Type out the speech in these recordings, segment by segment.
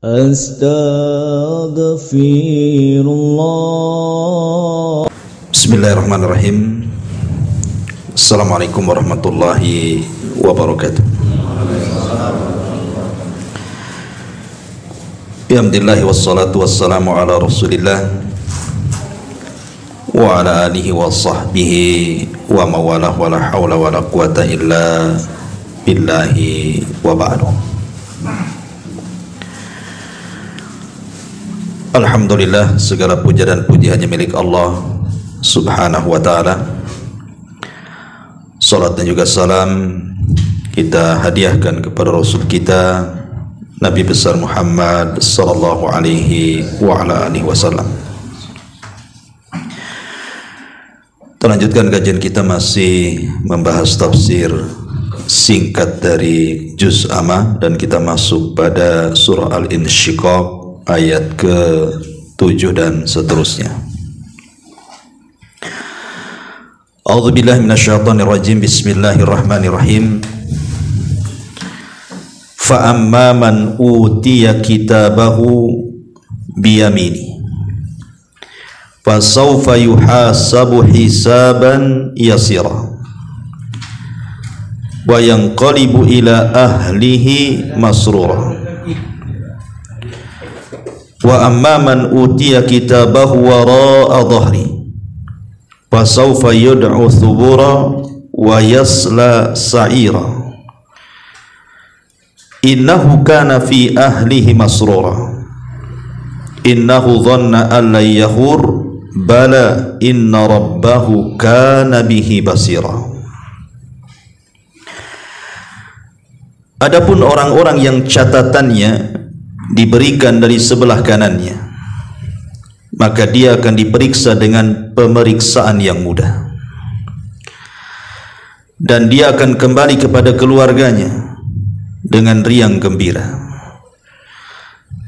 Astaghfirullah. Bismillahirrahmanirrahim. Assalamualaikum warahmatullahi wabarakatuh. Alhamdulillah wassalatu wassalamu ala rasulillah wa ala alihi wa sahbihi wa mawalah wa la hawla wa la quwata illa billahi wa ba'du. Alhamdulillah, segala puja dan puji hanya milik Allah subhanahu wa ta'ala. Salat dan juga salam kita hadiahkan kepada Rasul kita Nabi besar Muhammad sallallahu alaihi wa ala alihi wasallam. Terlanjutkan kajian kita masih membahas tafsir singkat dari Juz Amma, dan kita masuk pada surah Al-Insyiqaq ayat ke-7 dan seterusnya. A'udzubillahi minasyaitonirrajim. Bismillahirrahmanirrahim. Fa amma man utiya kitabahu biyamini fa sawfa yuhasabu hisaban yasira wa yanqalibu ila ahlihi masrura. Wa amma man utiya kitabahu wara'a dhahri fa sawfa yud'u thubura wa yasla sa'ira innahu kana fi ahlihi masrura innahu dhanna an la yahur bala inna rabbahu kana bihi basira. Adapun orang-orang yang catatannya diberikan dari sebelah kanannya, maka dia akan diperiksa dengan pemeriksaan yang mudah, dan dia akan kembali kepada keluarganya dengan riang gembira.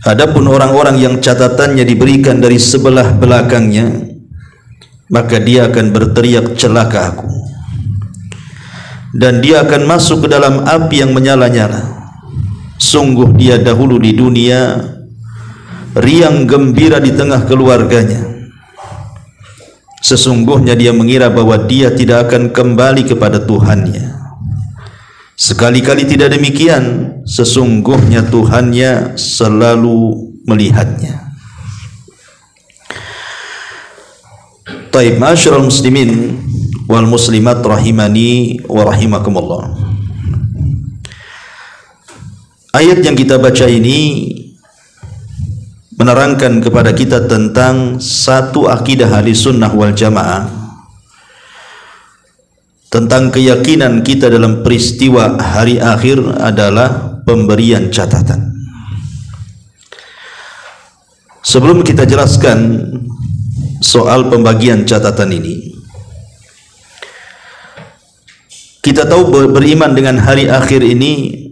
Adapun orang-orang yang catatannya diberikan dari sebelah belakangnya, maka dia akan berteriak, celaka aku, dan dia akan masuk ke dalam api yang menyala-nyala. Sungguh dia dahulu di dunia riang gembira di tengah keluarganya. Sesungguhnya dia mengira bahwa dia tidak akan kembali kepada Tuhannya. Sekali-kali tidak demikian. Sesungguhnya Tuhannya selalu melihatnya. Taib, ma'asyiral muslimin wal muslimat rahimani wa rahimakumullah. Ayat yang kita baca ini menerangkan kepada kita tentang satu akidah ahli sunnah wal jamaah, tentang keyakinan kita dalam peristiwa hari akhir adalah pemberian catatan. Sebelum kita jelaskan soal pembagian catatan ini, kita tahu beriman dengan hari akhir ini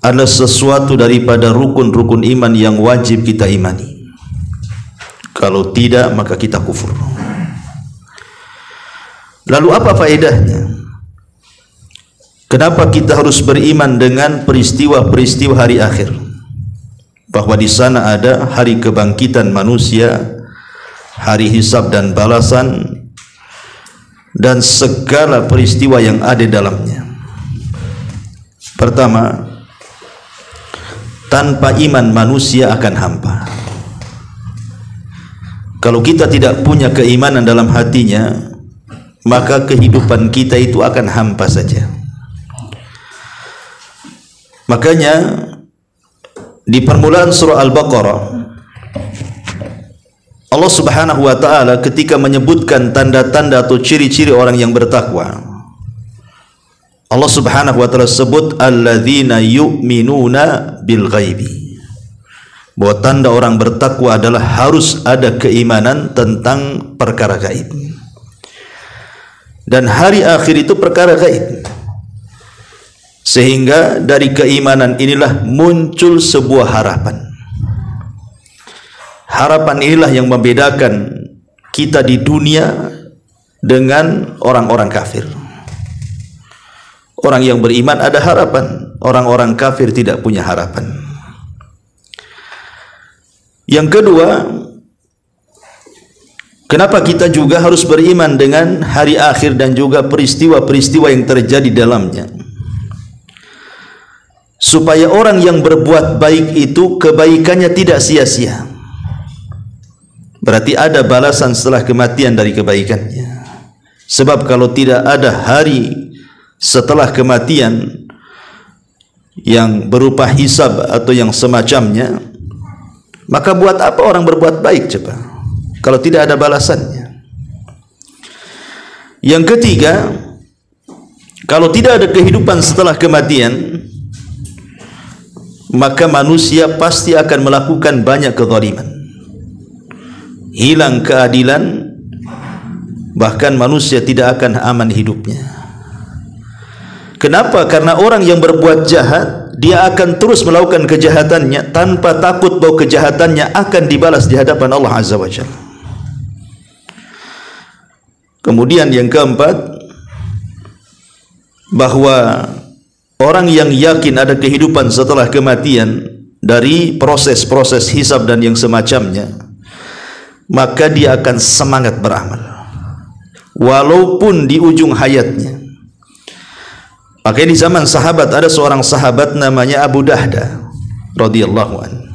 adalah sesuatu daripada rukun-rukun iman yang wajib kita imani. Kalau tidak, maka kita kufur. Lalu apa faedahnya? Kenapa kita harus beriman dengan peristiwa-peristiwa hari akhir? Bahwa di sana ada hari kebangkitan manusia, hari hisab dan balasan, dan segala peristiwa yang ada dalamnya. Pertama, tanpa iman manusia akan hampa. Kalau kita tidak punya keimanan dalam hatinya, maka kehidupan kita itu akan hampa saja. Makanya di permulaan surah Al-Baqarah, Allah subhanahu wa ta'ala ketika menyebutkan tanda-tanda atau ciri-ciri orang yang bertakwa, Allah subhanahu wa ta'ala sebut alladzina yu'minuna bil ghaibi, bahwa tanda orang bertakwa adalah harus ada keimanan tentang perkara gaib, dan hari akhir itu perkara gaib. Sehingga dari keimanan inilah muncul sebuah harapan. Harapan inilah yang membedakan kita di dunia dengan orang-orang kafir. Orang yang beriman ada harapan, orang-orang kafir tidak punya harapan. Yang kedua, kenapa kita juga harus beriman dengan hari akhir dan juga peristiwa-peristiwa yang terjadi dalamnya? Supaya orang yang berbuat baik itu kebaikannya tidak sia-sia. Berarti ada balasan setelah kematian dari kebaikannya. Sebab kalau tidak ada hari setelah kematian yang berupa hisab atau yang semacamnya, maka buat apa orang berbuat baik coba kalau tidak ada balasannya? Yang ketiga, kalau tidak ada kehidupan setelah kematian, maka manusia pasti akan melakukan banyak kezaliman, hilang keadilan, bahkan manusia tidak akan aman hidupnya. Kenapa? Karena orang yang berbuat jahat, dia akan terus melakukan kejahatannya tanpa takut bahwa kejahatannya akan dibalas di hadapan Allah Azza wa Jalla. Kemudian yang keempat, bahwa orang yang yakin ada kehidupan setelah kematian dari proses-proses hisab dan yang semacamnya, maka dia akan semangat beramal walaupun di ujung hayatnya. Makanya di zaman sahabat ada seorang sahabat namanya Abu Dahda radhiyallahu anhu.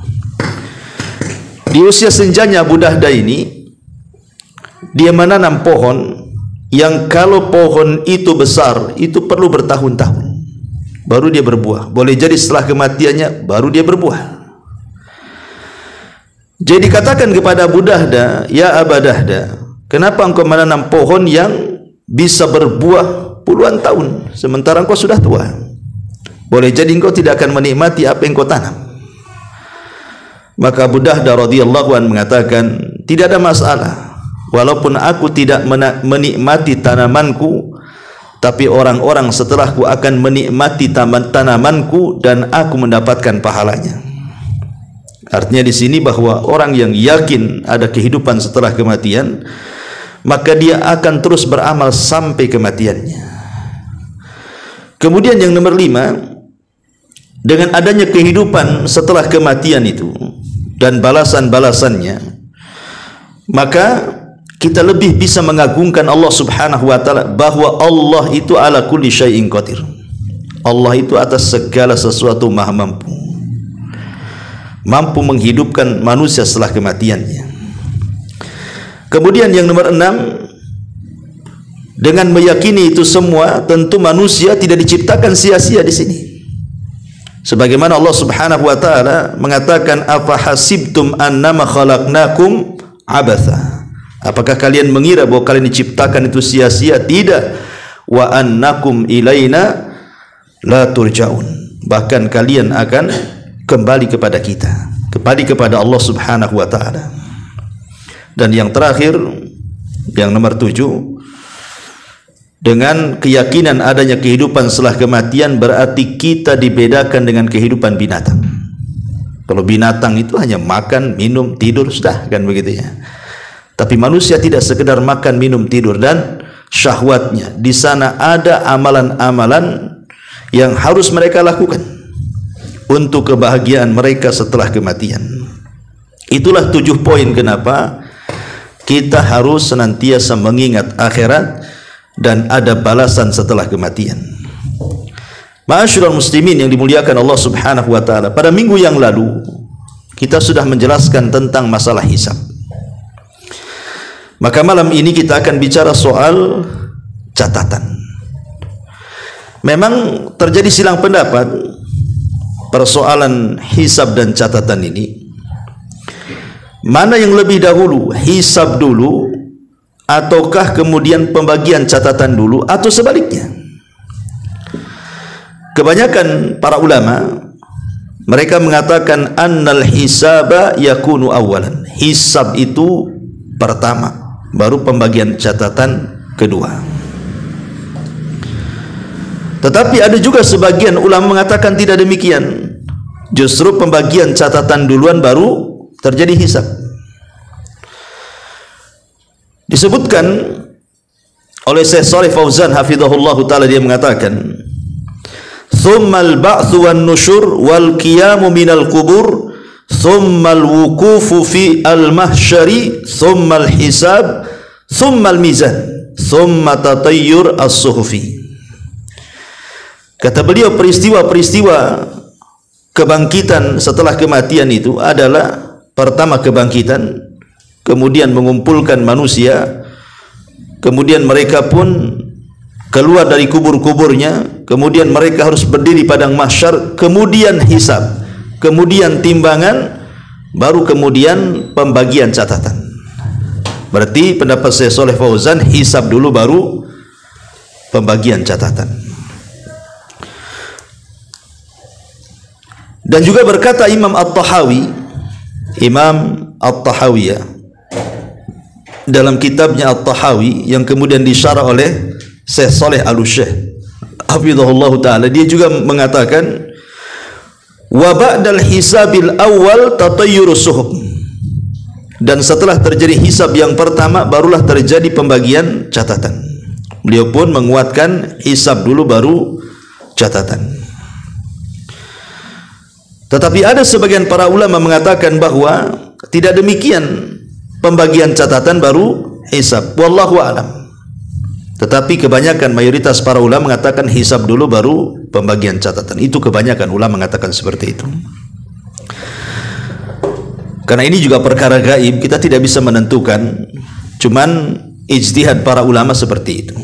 Di usia senjanya Abu Dahda ini, dia menanam pohon yang kalau pohon itu besar itu perlu bertahun-tahun baru dia berbuah. Boleh jadi setelah kematiannya baru dia berbuah. Jadi katakan kepada Abu Dahda, ya Abu Dahda, kenapa engkau menanam pohon yang bisa berbuah puluhan tahun sementara engkau sudah tua? Boleh jadi engkau tidak akan menikmati apa yang engkau tanam. Maka Abu Dahda radhiyallahu anhu mengatakan, tidak ada masalah walaupun aku tidak menikmati tanamanku, tapi orang-orang setelahku akan menikmati tanamanku dan aku mendapatkan pahalanya. Artinya di sini bahwa orang yang yakin ada kehidupan setelah kematian, maka dia akan terus beramal sampai kematiannya. Kemudian yang nomor 5, dengan adanya kehidupan setelah kematian itu dan balasan-balasannya, maka kita lebih bisa mengagungkan Allah Subhanahu wa taala, bahwa Allah itu ala kulli syai'in qadir. Allah itu atas segala sesuatu maha mampu. Mampu menghidupkan manusia setelah kematiannya. Kemudian yang nomor 6, dengan meyakini itu semua, tentu manusia tidak diciptakan sia-sia di sini. Sebagaimana Allah Subhanahu wa taala mengatakan, afa hasibtum annama khalaqnakum abatha. Apakah kalian mengira bahwa kalian diciptakan itu sia-sia? Tidak. Wa annakum ilaina la turja'un. Bahkan kalian akan kembali kepada kita, kembali kepada Allah Subhanahu wa taala. Dan yang terakhir, yang nomor 7, dengan keyakinan adanya kehidupan setelah kematian, berarti kita dibedakan dengan kehidupan binatang. Kalau binatang itu hanya makan, minum, tidur, sudah kan begitu ya. Tapi manusia tidak sekedar makan, minum, tidur dan syahwatnya. Di sana ada amalan-amalan yang harus mereka lakukan untuk kebahagiaan mereka setelah kematian. Itulah 7 poin kenapa kita harus senantiasa mengingat akhirat dan ada balasan setelah kematian. Ma'asyiral muslimin yang dimuliakan Allah Subhanahu wa taala, pada minggu yang lalu kita sudah menjelaskan tentang masalah hisab. Maka malam ini kita akan bicara soal catatan. Memang terjadi silang pendapat persoalan hisab dan catatan ini. Mana yang lebih dahulu, hisab dulu ataukah kemudian pembagian catatan dulu, atau sebaliknya? Kebanyakan para ulama mereka mengatakan annal hisaba yakunu awalan. Hisab itu pertama, baru pembagian catatan kedua. Tetapi ada juga sebagian ulama mengatakan tidak demikian. Justru pembagian catatan duluan baru terjadi hisab. Disebutkan oleh Syekh Shalih Fauzan hafizahullah taala, dia mengatakan, "Tsummal ba'tsu wan nusyur wal qiyamu minal qubur, thumma al-wuqufu fi al-mahsyari, thumma al-hisab, thumma al-mizan, thumma tatayyur as-suhufi. Kata beliau, peristiwa-peristiwa kebangkitan setelah kematian itu adalah pertama kebangkitan, kemudian mengumpulkan manusia, kemudian mereka pun keluar dari kubur-kuburnya, kemudian mereka harus berdiri padang mahsyar, kemudian hisab, kemudian timbangan, baru kemudian pembagian catatan. Berarti pendapat Syekh Shalih Fauzan, hisab dulu baru pembagian catatan. Dan juga berkata Imam At-Tahawi, Imam At-Tahawiyah dalam kitabnya At-Tahawi yang kemudian disyarah oleh Syekh Shalih Al-Syekh hafizahullah ta'ala, dia juga mengatakan wa ba'dal hisabil awal tatayyurus suhub, dan setelah terjadi hisab yang pertama barulah terjadi pembagian catatan. Beliau pun menguatkan hisab dulu baru catatan. Tetapi ada sebagian para ulama mengatakan bahwa tidak demikian, pembagian catatan baru hisab. Wallahu a'lam. Tetapi kebanyakan mayoritas para ulama mengatakan hisab dulu baru pembagian catatan. Itu kebanyakan ulama mengatakan seperti itu. Karena ini juga perkara gaib, kita tidak bisa menentukan. Cuman ijtihad para ulama seperti itu.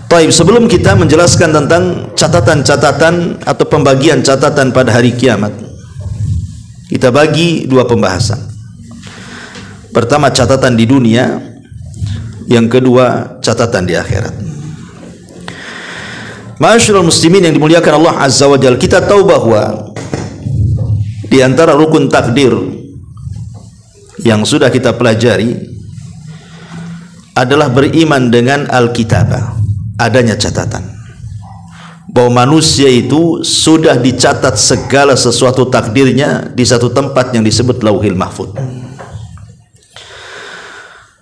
Taib, sebelum kita menjelaskan tentang catatan-catatan atau pembagian catatan pada hari kiamat, kita bagi dua pembahasan. Pertama catatan di dunia, yang kedua catatan di akhirat. Ma'asyiral muslimin yang dimuliakan Allah Azza wa Jalla, kita tahu bahwa di antara rukun takdir yang sudah kita pelajari adalah beriman dengan Alkitabah, adanya catatan bahwa manusia itu sudah dicatat segala sesuatu takdirnya di satu tempat yang disebut Lauhil Mahfuz.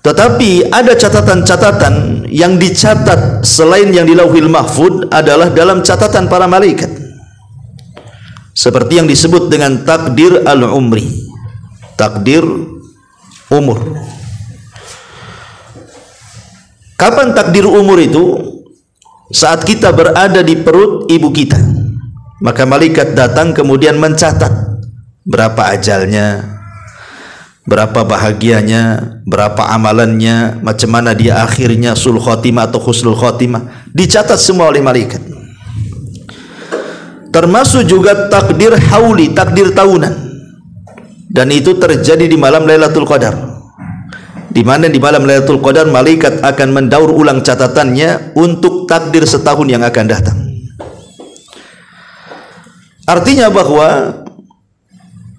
Tetapi ada catatan-catatan yang dicatat selain yang di Lauhil Mahfuz adalah dalam catatan para malaikat, seperti yang disebut dengan takdir al-umri, takdir umur. Kapan takdir umur itu? Saat kita berada di perut ibu kita, maka malaikat datang kemudian mencatat berapa ajalnya, berapa bahagianya, berapa amalannya, macam mana dia akhirnya sul khotimah atau husnul khotimah, dicatat semua oleh malaikat. Termasuk juga takdir hauli, takdir tahunan, dan itu terjadi di malam Lailatul Qadar, di mana di malam Lailatul Qadar malaikat akan mendaur ulang catatannya untuk takdir setahun yang akan datang. Artinya bahwa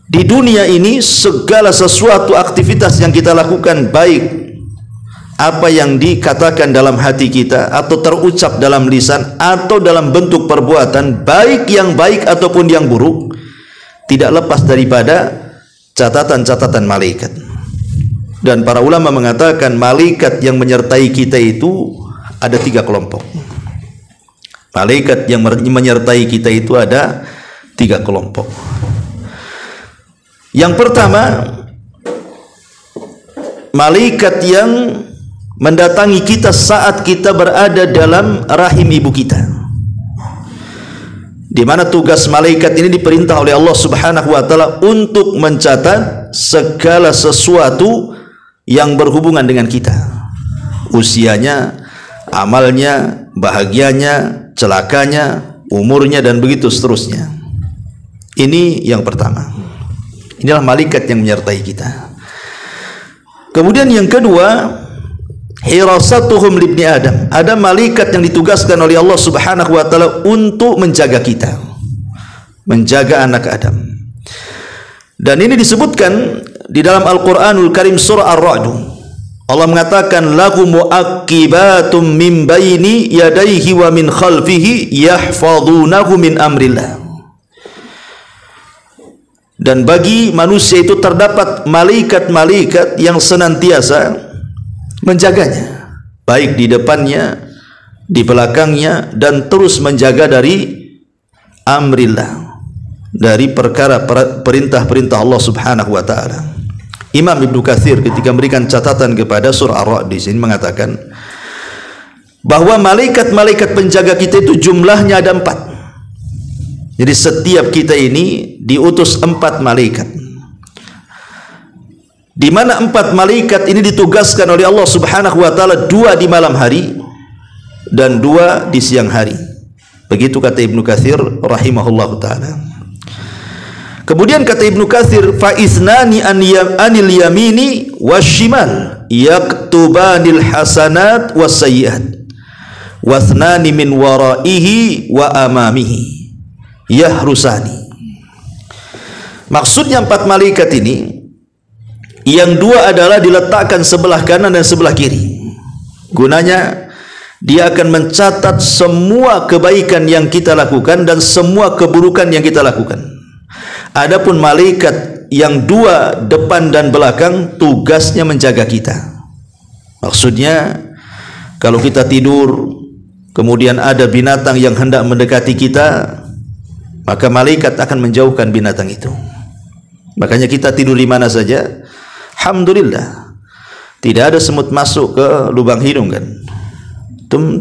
di dunia ini segala sesuatu aktivitas yang kita lakukan, baik apa yang dikatakan dalam hati kita atau terucap dalam lisan atau dalam bentuk perbuatan, baik yang baik ataupun yang buruk, tidak lepas daripada catatan-catatan malaikat. Dan para ulama mengatakan malaikat yang menyertai kita itu ada 3 kelompok. Malaikat yang menyertai kita itu ada 3 kelompok. Yang pertama, malaikat yang mendatangi kita saat kita berada dalam rahim ibu kita, di mana tugas malaikat ini diperintah oleh Allah Subhanahu wa taala untuk mencatat segala sesuatu yang berhubungan dengan kita, usianya, amalnya, bahagianya, celakanya, umurnya, dan begitu seterusnya. Ini yang pertama. Inilah malaikat yang menyertai kita. Kemudian yang kedua, hirasatuhum libni Adam. Ada malaikat yang ditugaskan oleh Allah Subhanahu wa taala untuk menjaga kita, menjaga anak Adam. Dan ini disebutkan di dalam Al-Qur'anul Karim surah Ar-Ra'd. Allah mengatakan lahu mu'aqibatum min baini yadayhi wa min khalfihi yahfazunahu min amrillah. Dan bagi manusia itu terdapat malaikat-malaikat yang senantiasa menjaganya, baik di depannya, di belakangnya, dan terus menjaga dari amrillah, dari perkara perintah-perintah Allah Subhanahu wa taala. Imam Ibnu Katsir ketika memberikan catatan kepada surah Ar-Ra'd di sini mengatakan bahwa malaikat-malaikat penjaga kita itu jumlahnya ada 4. Jadi setiap kita ini diutus 4 malaikat, di mana 4 malaikat ini ditugaskan oleh Allah Subhanahu wa taala, 2 di malam hari dan 2 di siang hari. Begitu kata Ibnu Katsir rahimahullahu taala. Kemudian kata Ibnu Katsir, fa isnani anil yamini wasyimal yaktubanil hasanat wasayyiat wasnani min waraihi wa amamihi yahrusani. Maksudnya 4 malaikat ini, yang 2 adalah diletakkan sebelah kanan dan sebelah kiri. Gunanya dia akan mencatat semua kebaikan yang kita lakukan dan semua keburukan yang kita lakukan. Adapun malaikat yang 2 depan dan belakang tugasnya menjaga kita. Maksudnya kalau kita tidur kemudian ada binatang yang hendak mendekati kita, maka malaikat akan menjauhkan binatang itu. Makanya kita tidur di mana saja, alhamdulillah tidak ada semut masuk ke lubang hidung kan.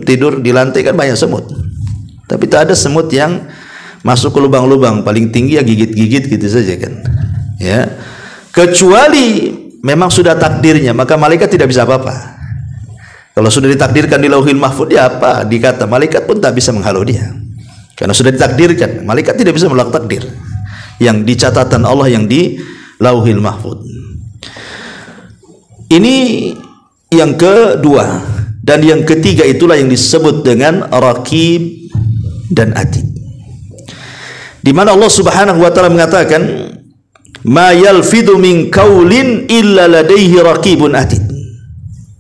Tidur di lantai kan banyak semut, tapi tak ada semut yang masuk ke lubang-lubang, paling tinggi ya gigit-gigit gitu saja kan. Ya. Kecuali memang sudah takdirnya, maka malaikat tidak bisa apa-apa. Kalau sudah ditakdirkan di Lauhil Mahfuz, ya apa dikata, malaikat pun tak bisa menghalau dia. Karena sudah ditakdirkan, malaikat tidak bisa menolak takdir yang di catatan Allah yang di Lauhil Mahfuz. Ini yang kedua, dan yang ketiga itulah yang disebut dengan Raqib dan Atid. Di mana Allah Subhanahu wa taala mengatakan, "Ma yalfidhu min qaulin illa ladaihi raqibun atid."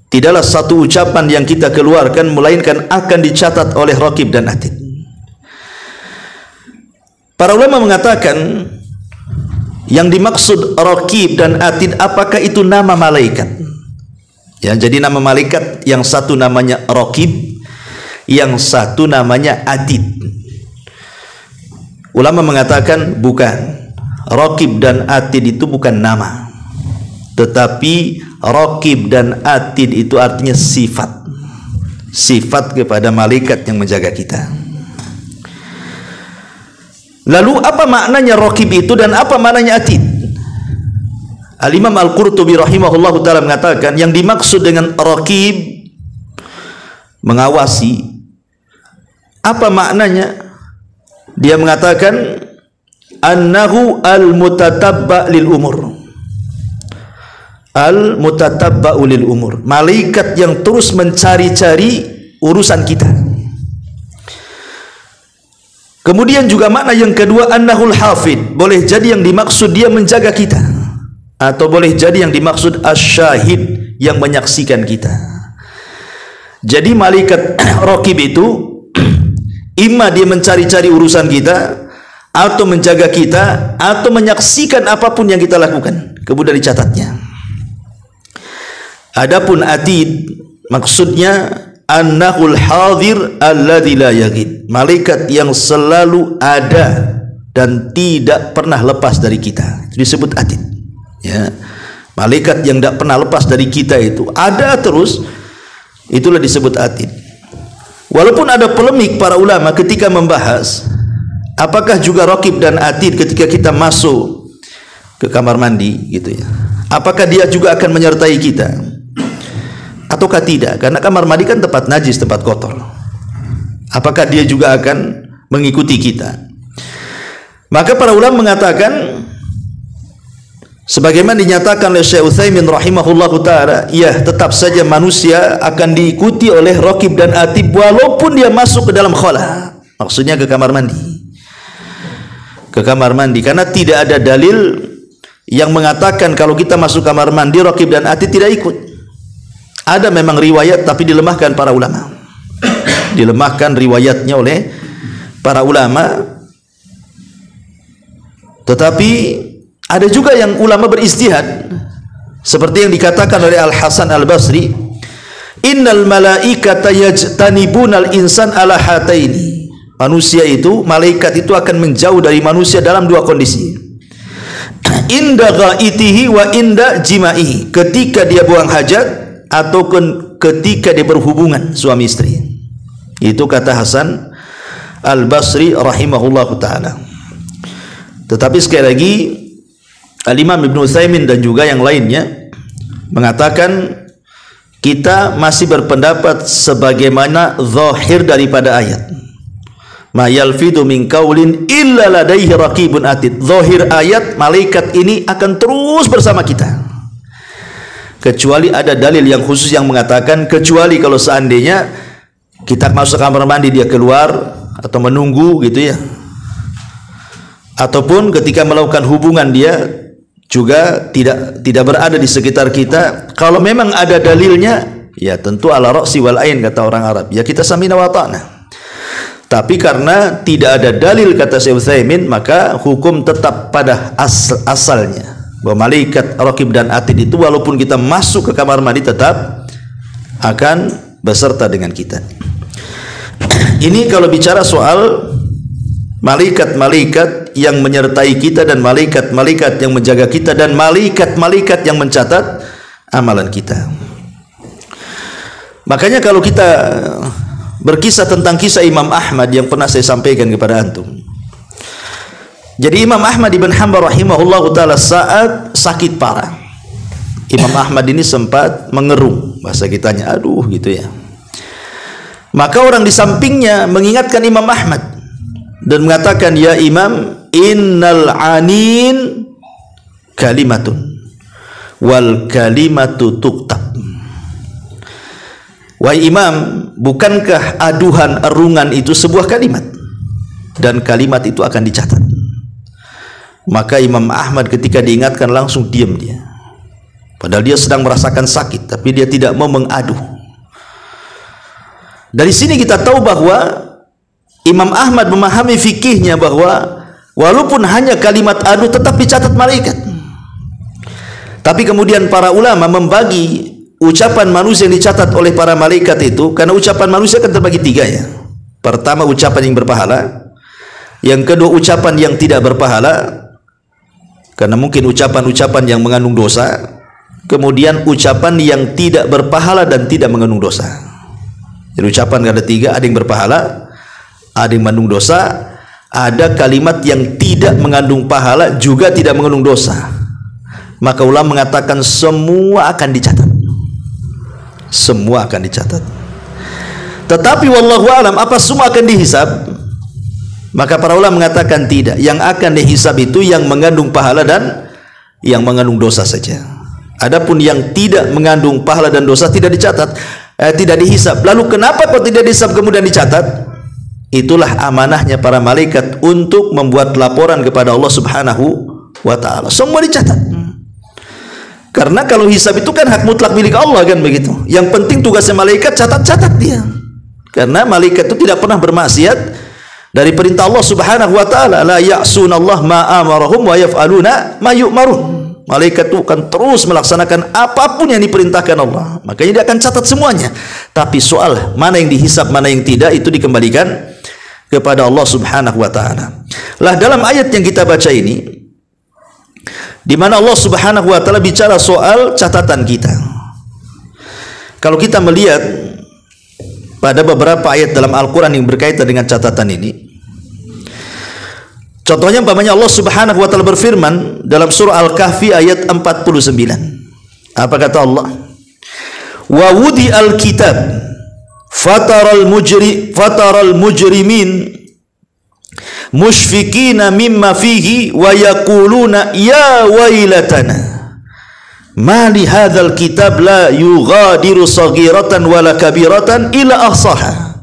Tidaklah satu ucapan yang kita keluarkan melainkan akan dicatat oleh Raqib dan Atid. Para ulama mengatakan yang dimaksud Raqib dan Atid, apakah itu nama malaikat? Ya, jadi nama malaikat yang satu namanya Raqib, yang satu namanya Atid. Ulama mengatakan bukan. Raqib dan Atid itu bukan nama, tetapi Raqib dan Atid itu artinya sifat. Sifat kepada malaikat yang menjaga kita. Lalu apa maknanya Raqib itu dan apa maknanya Atid? Al-Imam Al-Qurtubi rahimahullahu ta'ala mengatakan yang dimaksud dengan Raqib, mengawasi, apa maknanya? Dia mengatakan annahu al-mutatabba lil umur. Al-mutatabba lil umur. Malaikat yang terus mencari-cari urusan kita. Kemudian juga makna yang kedua annahul hafid. Boleh jadi yang dimaksud dia menjaga kita, atau boleh jadi yang dimaksud asyahid, yang menyaksikan kita. Jadi malaikat Raqib itu imma dia mencari-cari urusan kita, atau menjaga kita, atau menyaksikan apapun yang kita lakukan, kemudian dicatatnya. Adapun Atid maksudnya annahul hadir alladzi la yaghib. Malaikat yang selalu ada dan tidak pernah lepas dari kita, itu disebut Atid. Ya. Malaikat yang tidak pernah lepas dari kita itu ada terus, itulah disebut Atid. Walaupun ada polemik para ulama ketika membahas apakah juga Raqib dan Atid ketika kita masuk ke kamar mandi gitu ya, apakah dia juga akan menyertai kita ataukah tidak, karena kamar mandi kan tempat najis, tempat kotor. Apakah dia juga akan mengikuti kita? Maka para ulama mengatakan sebagaimana dinyatakan oleh Syekh Utsaimin rahimahullahu taala, ya tetap saja manusia akan diikuti oleh Raqib dan Atid walaupun dia masuk ke dalam khala, maksudnya ke kamar mandi. Ke kamar mandi, karena tidak ada dalil yang mengatakan kalau kita masuk kamar mandi Raqib dan Atid tidak ikut. Ada memang riwayat tapi dilemahkan para ulama. Dilemahkan riwayatnya oleh para ulama. Tetapi ada juga yang ulama beristihad, seperti yang dikatakan oleh Al-Hasan Al-Basri, innal malaikata yajtanibunal insan ala hataini manusia itu, malaikat itu akan menjauh dari manusia dalam dua kondisi. Inda ghaitihi wa inda jima'ihi, ketika dia buang hajat ataupun ketika dia berhubungan suami istri. Itu kata Hasan Al-Basri rahimahullahu ta'ala. Tetapi sekali lagi Al-Imam Ibn Utsaimin dan juga yang lainnya mengatakan kita masih berpendapat sebagaimana zahir daripada ayat. Ma yalfidu min qaulin illa ladaihi raqibun atid. Zahir ayat, malaikat ini akan terus bersama kita. Kecuali ada dalil yang khusus yang mengatakan kecuali kalau seandainya kita masuk kamar mandi dia keluar atau menunggu gitu ya. Ataupun ketika melakukan hubungan dia juga tidak berada di sekitar kita. Kalau memang ada dalilnya, ya tentu ala ra'si wal ain kata orang Arab. Ya kita samina wa ta'na. Tapi karena tidak ada dalil kata Syekh Utsaimin, maka hukum tetap pada asalnya bahwa malaikat raqib dan atid itu walaupun kita masuk ke kamar mandi tetap akan beserta dengan kita. Ini kalau bicara soal malaikat-malaikat yang menyertai kita dan malaikat-malaikat yang menjaga kita dan malaikat-malaikat yang mencatat amalan kita. Makanya kalau kita berkisah tentang kisah Imam Ahmad yang pernah saya sampaikan kepada antum. Jadi Imam Ahmad ibn Hanbal rahimahullah ta'ala saat sakit parah, Imam Ahmad ini sempat mengerung, bahasa kitanya aduh gitu ya. Maka orang di sampingnya mengingatkan Imam Ahmad dan mengatakan, ya Imam, innal anin kalimatun wal kalimatu tuktab. Wahai Imam, bukankah aduhan erungan itu sebuah kalimat dan kalimat itu akan dicatat? Maka Imam Ahmad ketika diingatkan langsung diam dia. Padahal dia sedang merasakan sakit, tapi dia tidak mau mengaduh. Dari sini kita tahu bahwa Imam Ahmad memahami fikihnya bahwa walaupun hanya kalimat aduh tetap dicatat malaikat. Tapi kemudian para ulama membagi ucapan manusia yang dicatat oleh para malaikat itu, karena ucapan manusia kan terbagi tiga ya. Pertama ucapan yang berpahala, yang kedua ucapan yang tidak berpahala, karena mungkin ucapan-ucapan yang mengandung dosa, kemudian ucapan yang tidak berpahala dan tidak mengandung dosa. Jadi ucapan ada tiga, ada yang berpahala, ada yang mengandung dosa, ada kalimat yang tidak mengandung pahala juga tidak mengandung dosa. Maka ulama mengatakan semua akan dicatat. Semua akan dicatat. Tetapi wallahu alam, apa semua akan dihisab? Maka para ulama mengatakan tidak. Yang akan dihisab itu yang mengandung pahala dan yang mengandung dosa saja. Adapun yang tidak mengandung pahala dan dosa tidak dicatat, tidak dihisab. Lalu kenapa kok tidak dihisab kemudian dicatat? Itulah amanahnya para malaikat untuk membuat laporan kepada Allah Subhanahu wa ta'ala. Semua dicatat. Karena kalau hisab itu kan hak mutlak milik Allah kan begitu. Yang penting tugasnya malaikat catat-catat dia. Karena malaikat itu tidak pernah bermaksiat dari perintah Allah Subhanahu wa taala. La ya'sunallah ma amarahum wa yaf'aluna ma yu'marun. Malaikat itu akan terus melaksanakan apapun yang diperintahkan Allah. Makanya dia akan catat semuanya. Tapi soal mana yang dihisab, mana yang tidak, itu dikembalikan kepada Allah Subhanahu wa taala. Lah dalam ayat yang kita baca ini, di mana Allah Subhanahu wa taala bicara soal catatan kita. Kalau kita melihat pada beberapa ayat dalam Al-Qur'an yang berkaitan dengan catatan ini, contohnya umpamanya Allah Subhanahu wa taala berfirman dalam surah Al-Kahfi ayat 49. Apa kata Allah? Wa wudi al-kitab fataral mujrimin mushfikina mimma fihi wa yaquluna ya wailatana ma li hadzal kitab la yughadiru saghiratan wala kabiratan illa ahsaha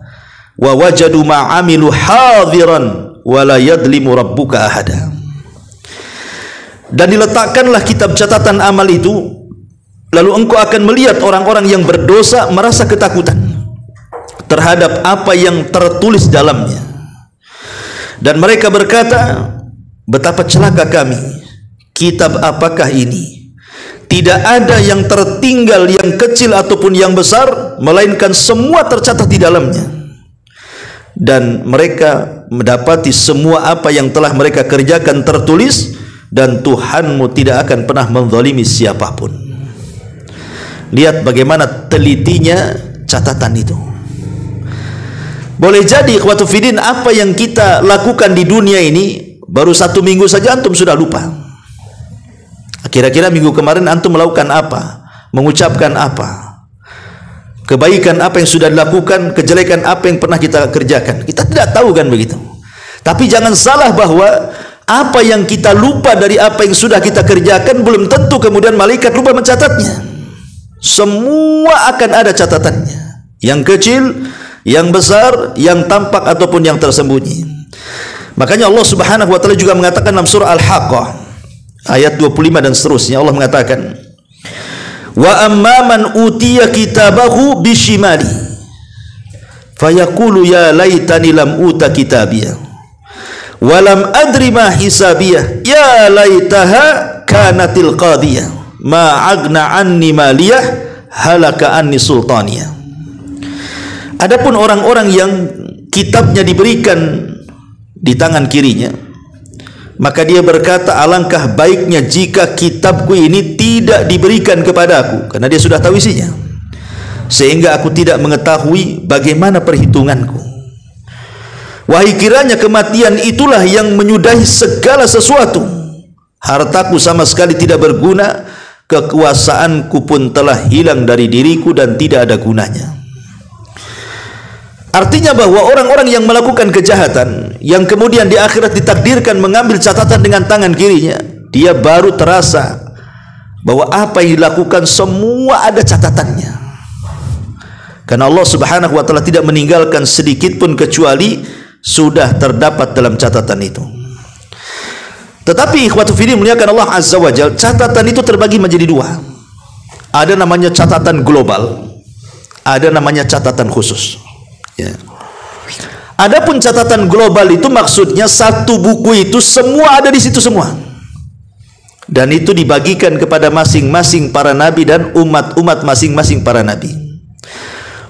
wa wajadu ma amilu hadiran wala yadlimu rabbuka ahada. Dan diletakkanlah kitab catatan amal itu, lalu engkau akan melihat orang-orang yang berdosa merasa ketakutan terhadap apa yang tertulis dalamnya. Dan mereka berkata, betapa celaka kami, kitab apakah ini? Tidak ada yang tertinggal, yang kecil ataupun yang besar, melainkan semua tercatat di dalamnya. dan mereka mendapati semua apa yang telah mereka kerjakan tertulis, dan Tuhanmu tidak akan pernah menzalimi siapapun. Lihat bagaimana telitinya catatan itu. Boleh jadi ikhwatu fiddin, apa yang kita lakukan di dunia ini baru 1 minggu saja antum sudah lupa. Kira-kira minggu kemarin antum melakukan apa, mengucapkan apa, kebaikan apa yang sudah dilakukan, kejelekan apa yang pernah kita kerjakan. Kita tidak tahu kan begitu. Tapi jangan salah bahwa apa yang kita lupa dari apa yang sudah kita kerjakan belum tentu kemudian malaikat lupa mencatatnya. Semua akan ada catatannya, yang kecil, yang besar, yang tampak ataupun yang tersembunyi. Makanya Allah Subhanahu wa taala juga mengatakan dalam surah Al-Haqqah ayat 25 dan seterusnya, Allah mengatakan, wa amman utiya kitabahu bishimali fayaqulu ya laitani lam uta kitabiyah wa lam adri ma hisabiyah ya laitaha kanatil qadiyah ma agna anni maliyah halaka anni sultaniyah. Adapun orang-orang yang kitabnya diberikan di tangan kirinya, maka dia berkata, alangkah baiknya jika kitabku ini tidak diberikan kepadaku, karena dia sudah tahu isinya, sehingga aku tidak mengetahui bagaimana perhitunganku. Wahai kiranya kematian itulah yang menyudahi segala sesuatu. Hartaku sama sekali tidak berguna, kekuasaanku pun telah hilang dari diriku dan tidak ada gunanya. Artinya bahwa orang-orang yang melakukan kejahatan, yang kemudian di akhirat ditakdirkan mengambil catatan dengan tangan kirinya, dia baru terasa bahwa apa yang dilakukan semua ada catatannya. Karena Allah Subhanahu wa taala tidak meninggalkan sedikit pun kecuali sudah terdapat dalam catatan itu. Tetapi ikhwatu fiddin muliakan Allah Azza wa Jalla, catatan itu terbagi menjadi 2. Ada namanya catatan global, ada namanya catatan khusus. Ya. Adapun catatan global itu maksudnya satu buku itu semua ada di situ semua, dan itu dibagikan kepada masing-masing para nabi dan umat-umat masing-masing para nabi.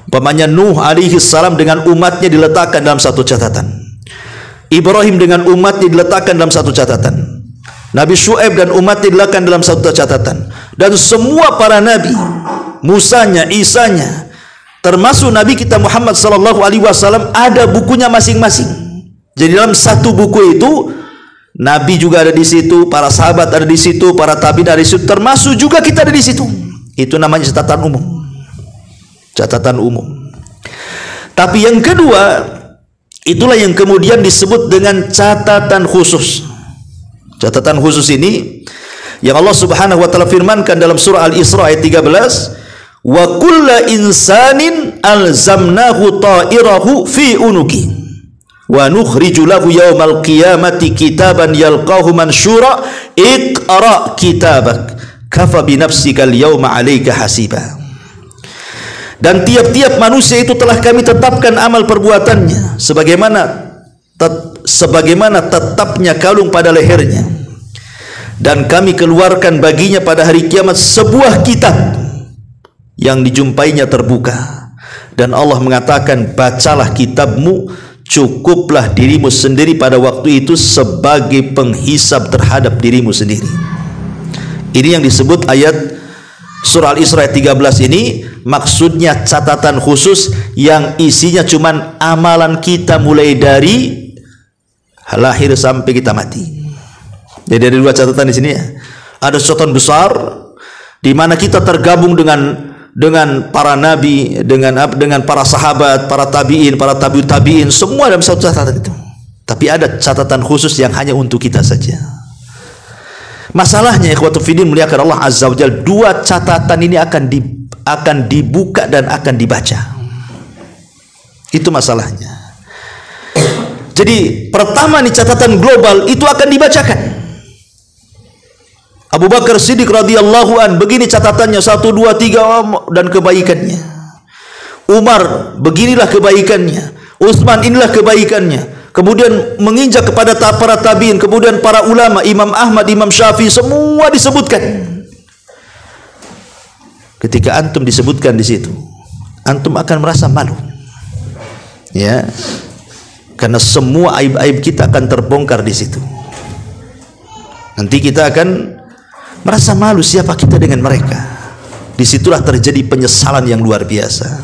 Umpamanya Nuh alaihi salam dengan umatnya diletakkan dalam satu catatan, Ibrahim dengan umatnya diletakkan dalam satu catatan, Nabi Syuaib dan umatnya diletakkan dalam satu catatan, dan semua para nabi, Musanya, Isanya, termasuk Nabi kita Muhammad sallallahu alaihi wasallam ada bukunya masing-masing. Jadi dalam satu buku itu Nabi juga ada di situ, para sahabat ada di situ, para tabi'in ada di situ, termasuk juga kita ada di situ. Itu namanya catatan umum. Catatan umum. Tapi yang kedua, itulah yang kemudian disebut dengan catatan khusus. Catatan khusus ini yang Allah Subhanahu wa taala firmankan dalam surah Al-Isra ayat 13, wa kulla insanin alzamnahu ta'irahu fi unuki wa nukhriju lahu yawmal qiyamati kitaban yalqahu mansyura iqra kitabak kafa bi nafsikal yawma 'alaika hasiba. Dan tiap-tiap manusia itu telah kami tetapkan amal perbuatannya sebagaimana tetapnya kalung pada lehernya, dan kami keluarkan baginya pada hari kiamat sebuah kitab yang dijumpainya terbuka, dan Allah mengatakan, bacalah kitabmu, cukuplah dirimu sendiri pada waktu itu sebagai penghisab terhadap dirimu sendiri. Ini yang disebut ayat surah Al-Isra ayat 13 ini, maksudnya catatan khusus yang isinya cuman amalan kita mulai dari lahir sampai kita mati. Jadi ada 2 catatan di sini ya. Ada catatan besar di mana kita tergabung dengan para nabi, dengan para sahabat, para tabi'in, para tabi'ut tabi'in, semua dalam satu catatan itu. Tapi ada catatan khusus yang hanya untuk kita saja. Masalahnya ikhwatu fiddin muliakan Allah Azza wa Jalla, 2 catatan ini akan dibuka dan akan dibaca. Itu masalahnya. Jadi pertama nih, catatan global itu akan dibacakan. Abu Bakar Siddiq radhiyallahu an, begini catatannya 1, 2, 3 dan kebaikannya. Umar, beginilah kebaikannya. Utsman, inilah kebaikannya. Kemudian menginjak kepada para tabi'in, kemudian para ulama, Imam Ahmad, Imam Syafi'i, semua disebutkan. Ketika antum disebutkan di situ, antum akan merasa malu. Ya. Karena semua aib-aib kita akan terbongkar di situ. Nanti kita akan merasa malu siapa kita dengan mereka. Disitulah terjadi penyesalan yang luar biasa.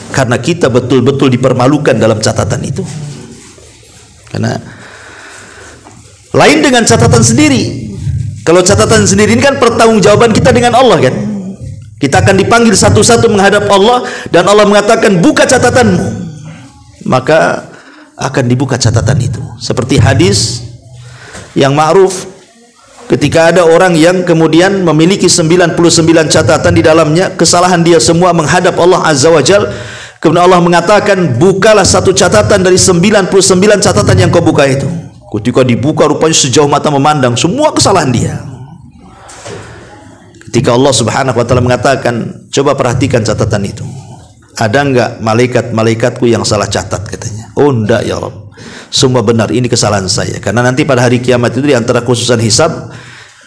Karena kita betul-betul dipermalukan dalam catatan itu. Karena lain dengan catatan sendiri. Kalau catatan sendiri ini kan pertanggungjawaban kita dengan Allah kan. Kita akan dipanggil satu-satu menghadap Allah dan Allah mengatakan buka catatanmu. Maka akan dibuka catatan itu. Seperti hadis yang ma'ruf ketika ada orang yang kemudian memiliki 99 catatan di dalamnya, kesalahan dia semua menghadap Allah Azza wa Jal. Kemudian Allah mengatakan bukalah satu catatan dari 99 catatan yang kau buka itu. Ketika dibuka rupanya sejauh mata memandang semua kesalahan dia. Ketika Allah Subhanahu wa taala mengatakan, coba perhatikan catatan itu. Ada enggak malaikat-malaikatku yang salah catat katanya. Oh enggak ya Rabb. Semua benar, ini kesalahan saya. Karena nanti pada hari kiamat itu di antara khususan hisab,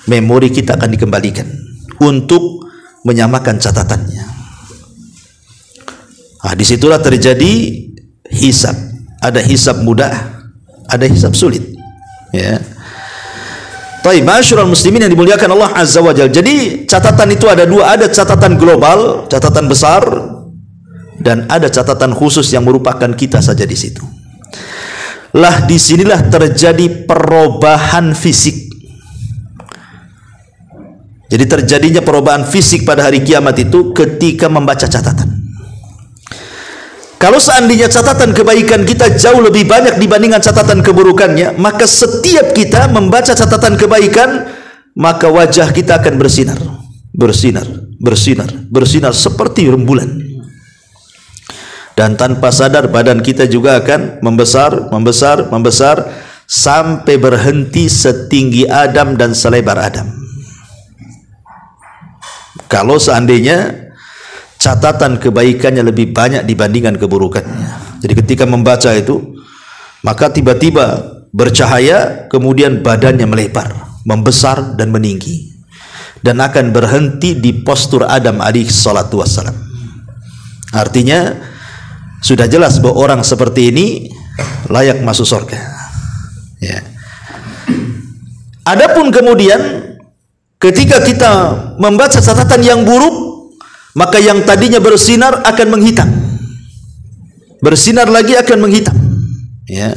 memori kita akan dikembalikan untuk menyamakan catatannya. Nah, disitulah terjadi hisab. Ada hisab mudah, ada hisab sulit. Ya. Taib, masyarul muslimin yang dimuliakan Allah Azza wa Jalla. Jadi catatan itu ada dua, ada catatan global, catatan besar, dan ada catatan khusus yang merupakan kita saja di situ. Lah disinilah terjadi perubahan fisik. Jadi terjadinya perubahan fisik pada hari kiamat itu ketika membaca catatan. Kalau seandainya catatan kebaikan kita jauh lebih banyak dibandingkan catatan keburukannya, maka setiap kita membaca catatan kebaikan, maka wajah kita akan bersinar, bersinar, bersinar, bersinar seperti rembulan. Dan tanpa sadar badan kita juga akan membesar, membesar, membesar sampai berhenti setinggi Adam dan selebar Adam. Kalau seandainya catatan kebaikannya lebih banyak dibandingkan keburukannya. Jadi ketika membaca itu, maka tiba-tiba bercahaya, kemudian badannya melebar, membesar dan meninggi, dan akan berhenti di postur Adam alaihi salatu wassalam. Artinya sudah jelas bahwa orang seperti ini layak masuk surga. Ya. Adapun kemudian ketika kita membaca catatan yang buruk, maka yang tadinya bersinar akan menghitam, bersinar lagi akan menghitam. Ya.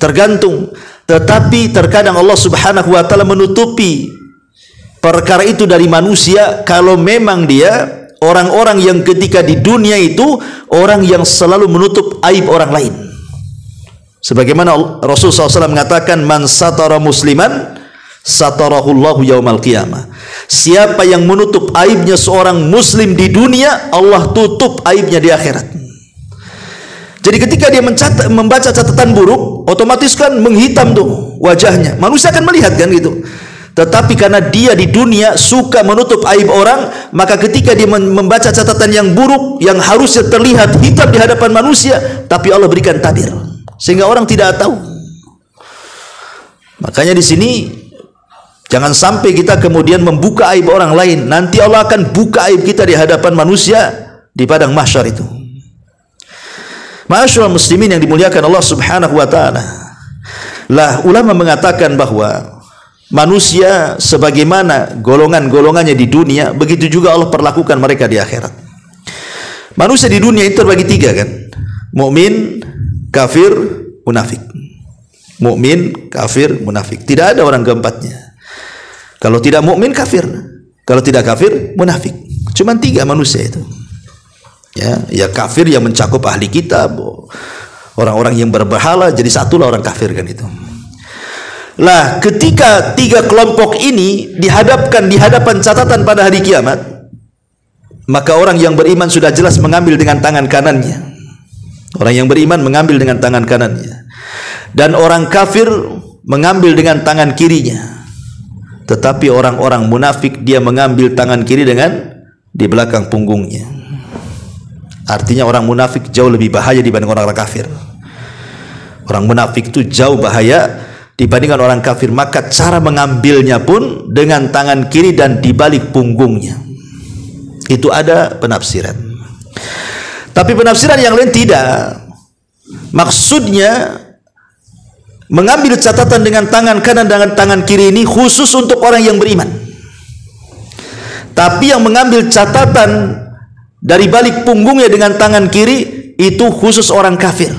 Tergantung. Tetapi terkadang Allah Subhanahu wa taala menutupi perkara itu dari manusia kalau memang dia orang-orang yang ketika di dunia itu orang yang selalu menutup aib orang lain. Sebagaimana Rasulullah SAW mengatakan, man satara musliman satarahullahu yaumal qiyamah. Siapa yang menutup aibnya seorang muslim di dunia, Allah tutup aibnya di akhirat. Jadi ketika dia membaca catatan buruk, otomatis kan menghitam tuh wajahnya. Manusia akan melihat kan gitu. Tetapi karena dia di dunia suka menutup aib orang, maka ketika dia membaca catatan yang buruk yang harusnya terlihat hitam di hadapan manusia, tapi Allah berikan tabir sehingga orang tidak tahu. Makanya di sini jangan sampai kita kemudian membuka aib orang lain. Nanti Allah akan buka aib kita di hadapan manusia di padang mahsyar itu. Ma'asyiral muslimin yang dimuliakan Allah Subhanahu wa taala. Lah ulama mengatakan bahwa manusia sebagaimana golongan-golongannya di dunia, begitu juga Allah perlakukan mereka di akhirat. Manusia di dunia itu terbagi tiga kan? Mukmin, kafir, munafik. Mukmin, kafir, munafik. Tidak ada orang keempatnya. Kalau tidak mukmin kafir, kalau tidak kafir munafik. Cuma tiga manusia itu. Ya kafir yang mencakup ahli kitab, orang-orang yang berberhala, jadi satulah orang kafir kan itu. Lah ketika tiga kelompok ini dihadapkan di hadapan catatan pada hari kiamat, maka orang yang beriman sudah jelas mengambil dengan tangan kanannya. Orang yang beriman mengambil dengan tangan kanannya, dan orang kafir mengambil dengan tangan kirinya. Tetapi orang-orang munafik dia mengambil tangan kiri dengan di belakang punggungnya. Artinya orang munafik jauh lebih bahaya dibanding orang kafir. Orang munafik itu jauh bahaya dibandingkan orang kafir. Maka cara mengambilnya pun dengan tangan kiri dan di balik punggungnya. Itu ada penafsiran. Tapi penafsiran yang lain tidak. Maksudnya mengambil catatan dengan tangan kanan dan tangan kiri ini khusus untuk orang yang beriman. Tapi yang mengambil catatan dari balik punggungnya dengan tangan kiri itu khusus orang kafir,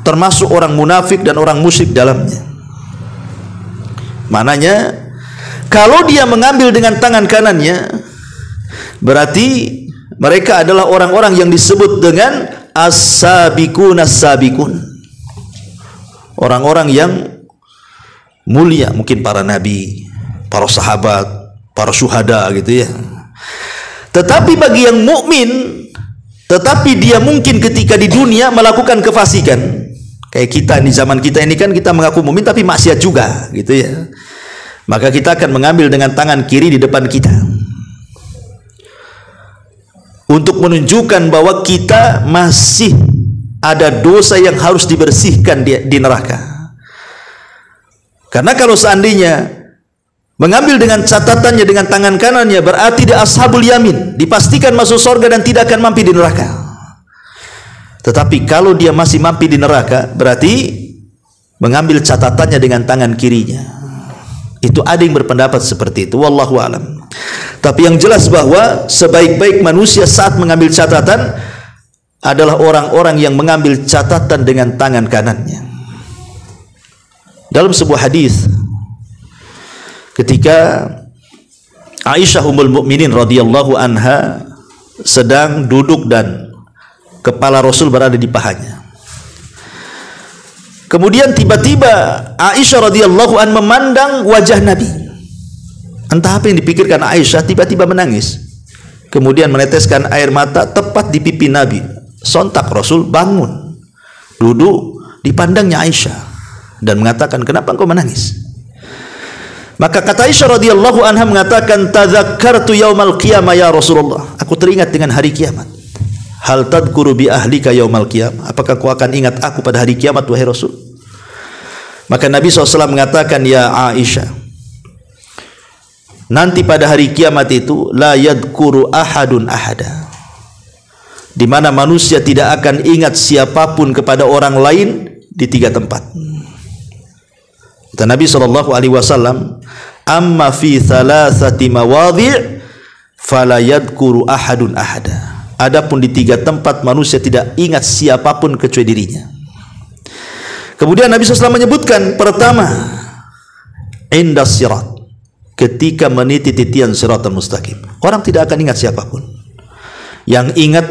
termasuk orang munafik dan orang musyrik dalamnya. Mananya kalau dia mengambil dengan tangan kanannya, berarti mereka adalah orang-orang yang disebut dengan as-sabiqun as-sabiqun, orang-orang yang mulia, mungkin para nabi, para sahabat, para syuhada gitu ya. Tetapi bagi yang mukmin, tetapi dia mungkin ketika di dunia melakukan kefasikan, kayak kita di zaman kita ini kan kita mengaku mukmin tapi maksiat juga gitu ya, maka kita akan mengambil dengan tangan kiri di depan kita untuk menunjukkan bahwa kita masih ada dosa yang harus dibersihkan di neraka. Karena kalau seandainya mengambil dengan catatannya dengan tangan kanannya, berarti dia ashabul yamin, dipastikan masuk surga dan tidak akan mampir di neraka. Tetapi kalau dia masih mampir di neraka, berarti mengambil catatannya dengan tangan kirinya. Itu ada yang berpendapat seperti itu, wallahu alam. Tapi yang jelas bahwa sebaik-baik manusia saat mengambil catatan adalah orang-orang yang mengambil catatan dengan tangan kanannya. Dalam sebuah hadis, ketika Aisyah ummul mukminin radhiyallahu anha sedang duduk dan kepala Rasul berada di pahanya. Kemudian tiba-tiba Aisyah radhiyallahu anha memandang wajah Nabi. Entah apa yang dipikirkan Aisyah, tiba-tiba menangis. Kemudian meneteskan air mata tepat di pipi Nabi. Sontak Rasul bangun, duduk, dipandangnya Aisyah dan mengatakan, "Kenapa engkau menangis?" Maka kata Aisyah radhiyallahu anha mengatakan, "Tadzakkartu yaumal qiyamah ya Rasulullah." Aku teringat dengan hari kiamat. "Hal tadhkuru bi ahlika yaumal qiyamah?" Apakah kau akan ingat aku pada hari kiamat wahai Rasul? Maka Nabi SAW mengatakan, "Ya Aisyah, nanti pada hari kiamat itu la yadhkuru ahadun ahada, di mana manusia tidak akan ingat siapapun kepada orang lain di 3 tempat." Kata Nabi SAW, "Amma fi thalathati mawadhi' fala yadhkuru ahadun ahada." Adapun di 3 tempat manusia tidak ingat siapapun kecuali dirinya. Kemudian Nabi SAW menyebutkan, pertama, indas sirat, ketika meniti titian siratal mustaqim. Orang tidak akan ingat siapapun. Yang ingat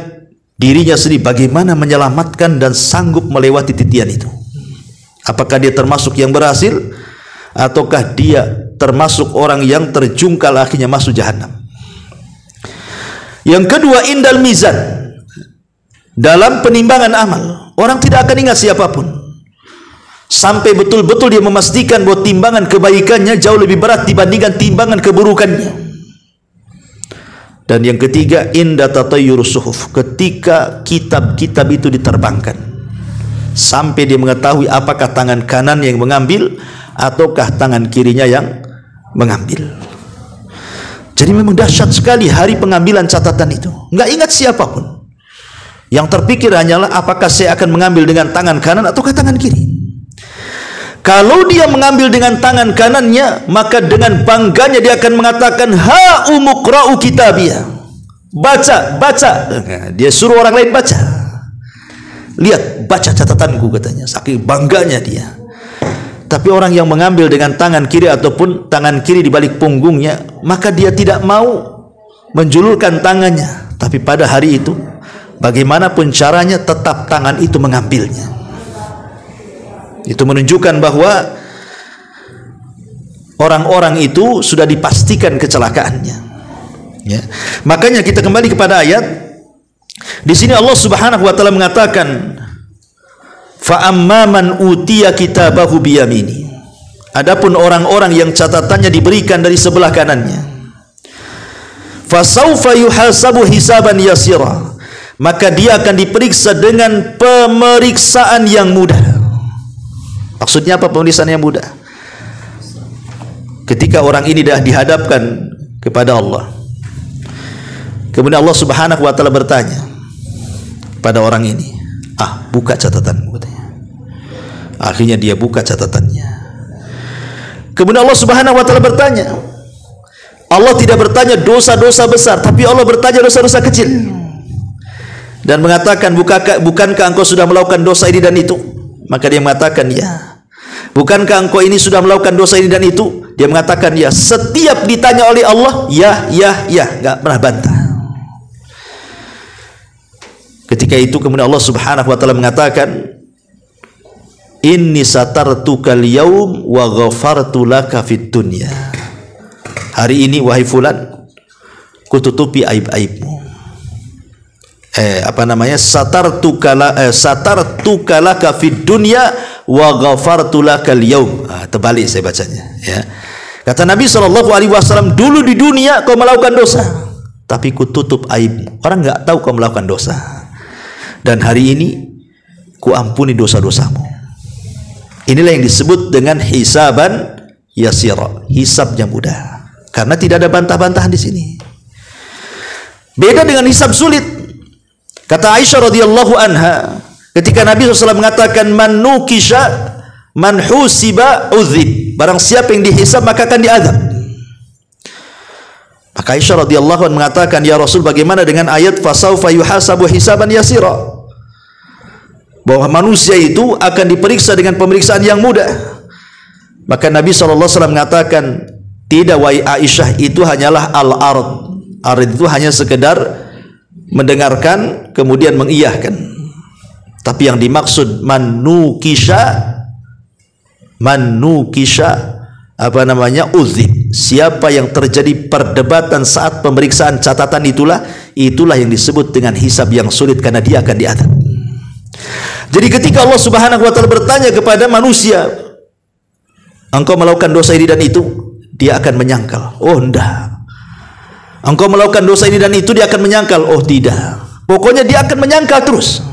dirinya sendiri, bagaimana menyelamatkan dan sanggup melewati titian itu. Apakah dia termasuk yang berhasil, ataukah dia termasuk orang yang terjungkal akhirnya masuk jahanam. Yang kedua, indal mizan, dalam penimbangan amal. Orang tidak akan ingat siapapun sampai betul-betul dia memastikan bahwa timbangan kebaikannya jauh lebih berat dibandingkan timbangan keburukannya. Dan yang ketiga, inda tatayyurus suhuf, ketika kitab-kitab itu diterbangkan, sampai dia mengetahui apakah tangan kanan yang mengambil ataukah tangan kirinya yang mengambil. Jadi memang dahsyat sekali hari pengambilan catatan itu. Enggak ingat siapapun. Yang terpikir hanyalah apakah saya akan mengambil dengan tangan kanan ataukah tangan kiri. Kalau dia mengambil dengan tangan kanannya, maka dengan bangganya dia akan mengatakan, "Ha umuqra'u kitabiyah." Baca, baca. Dia suruh orang lain baca. Lihat, baca catatanku katanya. Saking bangganya dia. Tapi orang yang mengambil dengan tangan kiri ataupun tangan kiri di balik punggungnya, maka dia tidak mau menjulurkan tangannya. Tapi pada hari itu, bagaimanapun caranya tetap tangan itu mengambilnya. Itu menunjukkan bahwa orang-orang itu sudah dipastikan kecelakaannya. Ya. Makanya kita kembali kepada ayat. Di sini Allah Subhanahu wa taala mengatakan, "Fa amman utiya kitabahu biyamini." Adapun orang-orang yang catatannya diberikan dari sebelah kanannya, fa saufa yuhasabu hisaban yasira, maka dia akan diperiksa dengan pemeriksaan yang mudah. Maksudnya apa pemeriksaan yang mudah? Ketika orang ini dah dihadapkan kepada Allah, kemudian Allah Subhanahu wa taala bertanya pada orang ini, "Buka catatanmu," katanya. Akhirnya dia buka catatannya. Kemudian Allah Subhanahu wa taala bertanya. Allah tidak bertanya dosa-dosa besar, tapi Allah bertanya dosa-dosa kecil. Dan mengatakan, bukankah engkau sudah melakukan dosa ini dan itu? Maka dia mengatakan, ya. Bukankah engkau ini sudah melakukan dosa ini dan itu? Dia mengatakan, ya. Setiap ditanya oleh Allah, ya, enggak pernah bantah. Ketika itu kemudian Allah Subhanahu wa taala mengatakan, inni satartukal yaum wa ghafartu laka fid dunya. Hari ini wahai fulan, kututupi aib-aibmu. Satartuka laka fid dunya wa ghafartu lakal yaum. Terbalik saya bacanya, ya. Kata Nabi SAW, dulu di dunia kau melakukan dosa, tapi kututup aibmu. Orang enggak tahu kau melakukan dosa. Dan hari ini ku ampuni dosa-dosamu. Inilah yang disebut dengan hisaban yasira, hisabnya mudah. Karena tidak ada bantah-bantahan di sini. Beda dengan hisab sulit. Kata Aisyah radhiyallahu anha, ketika Nabi SAW mengatakan man nukisha man husiba uzib, barang siapa yang dihisab maka akan diazab. Maka Aisyah radhiyallahu anha mengatakan, ya Rasul, bagaimana dengan ayat fasaufa yuhasabu hisaban yasira, bahwa manusia itu akan diperiksa dengan pemeriksaan yang mudah. Maka Nabi SAW mengatakan, tidak wahai Aisyah, itu hanyalah al-ard. Ard itu hanya sekedar mendengarkan kemudian mengiyahkan. Tapi yang dimaksud manukisha uzib, siapa yang terjadi perdebatan saat pemeriksaan catatan, itulah yang disebut dengan hisab yang sulit, karena dia akan diazab. Jadi ketika Allah Subhanahu wa taala bertanya kepada manusia, engkau melakukan dosa ini dan itu, dia akan menyangkal, oh enggak. Engkau melakukan dosa ini dan itu, dia akan menyangkal, oh tidak. Pokoknya dia akan menyangkal terus.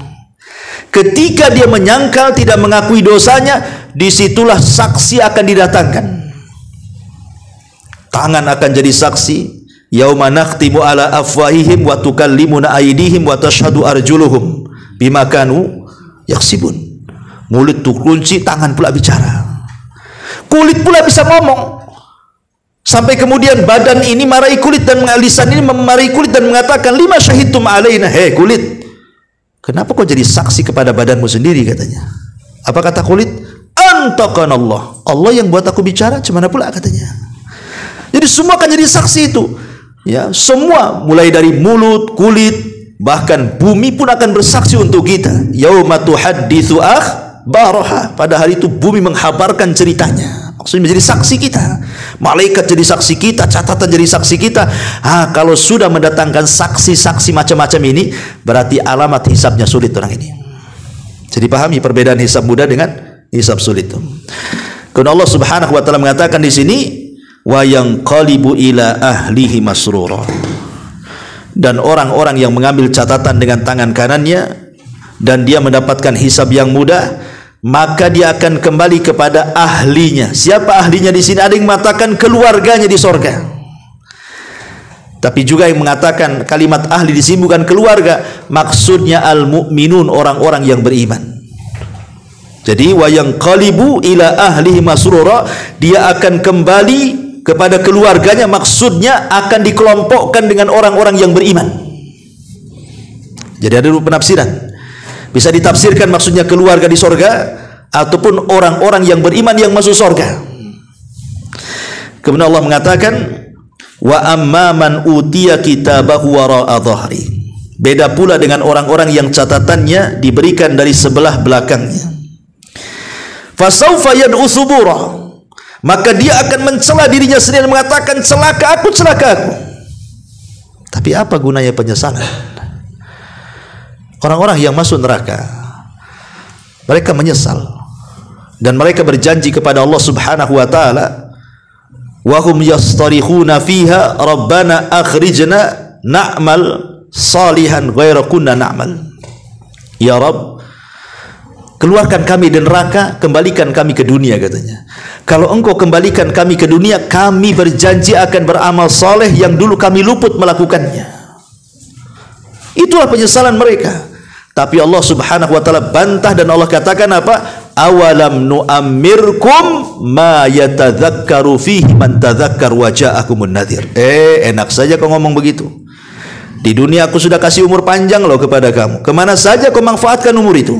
Ketika dia menyangkal, tidak mengakui dosanya, disitulah saksi akan didatangkan. Tangan akan jadi saksi. Yauma nakhtimu ala afwahihim wa tukallimuna aydihim wa tashhadu arjuluhum bima kanu yaksibun. Mulut itu kunci, tangan pula bicara. Kulit pula bisa ngomong. Sampai kemudian badan ini marahi kulit, dan lisan ini memarahi kulit dan mengatakan, lima syahidtum alaina, hei kulit, kenapa kau jadi saksi kepada badanmu sendiri, katanya. Apa kata kulit? Antaqan Allah, Allah yang buat aku bicara, cemana pula, katanya. Jadi semua akan jadi saksi itu, ya, semua, mulai dari mulut, kulit, bahkan bumi pun akan bersaksi untuk kita. Yauma tuhadditsu akhbaraha, pada hari itu bumi menghabarkan ceritanya. Maksudnya menjadi saksi kita, malaikat jadi saksi kita, catatan jadi saksi kita. Kalau sudah mendatangkan saksi-saksi macam-macam ini, berarti alamat hisabnya sulit orang ini. Jadi pahami perbedaan hisab mudah dengan hisab sulit. Karena Allah Subhanahu wa taala mengatakan di sini, wa yanqalibu ila ahlihi masrura, dan orang-orang yang mengambil catatan dengan tangan kanannya dan dia mendapatkan hisab yang mudah, maka dia akan kembali kepada ahlinya. Siapa ahlinya di sini? Ada yang mengatakan keluarganya di sorga, tapi juga yang mengatakan kalimat ahli di sini bukan keluarga, maksudnya al-mu'minun, orang-orang yang beriman. Jadi wa yanqalibu ila ahlihi masrura, dia akan kembali kepada keluarganya, maksudnya akan dikelompokkan dengan orang-orang yang beriman. Jadi ada dua penafsiran. Bisa ditafsirkan maksudnya keluarga di sorga, ataupun orang-orang yang beriman yang masuk sorga. Kemudian Allah mengatakan, wa amma man utiya kitabahu wara'a dhahri, beda pula dengan orang-orang yang catatannya diberikan dari sebelah belakangnya. Fasaufa yad'u subura, maka dia akan mencela dirinya sendiri dan mengatakan, celaka aku, celaka aku. Tapi apa gunanya penyesalan? Orang-orang yang masuk neraka, mereka menyesal dan mereka berjanji kepada Allah Subhanahu wa taala, wa hum yastarikhuna fiha rabbana akhrijna na'mal salihan ghaira kunna na'mal. Ya Rabb, keluarkan kami dari neraka, kembalikan kami ke dunia, katanya. Kalau engkau kembalikan kami ke dunia, kami berjanji akan beramal saleh yang dulu kami luput melakukannya. Itulah penyesalan mereka. Tapi Allah Subhanahu wa taala bantah, dan Allah katakan apa? awalam nu'ammirkum ma yatadzakkaru fihi man tadzakkar wa ja'akumun nadhir. Enak saja kau ngomong begitu. Di dunia aku sudah kasih umur panjang loh kepada kamu. Kemana saja kau manfaatkan umur itu?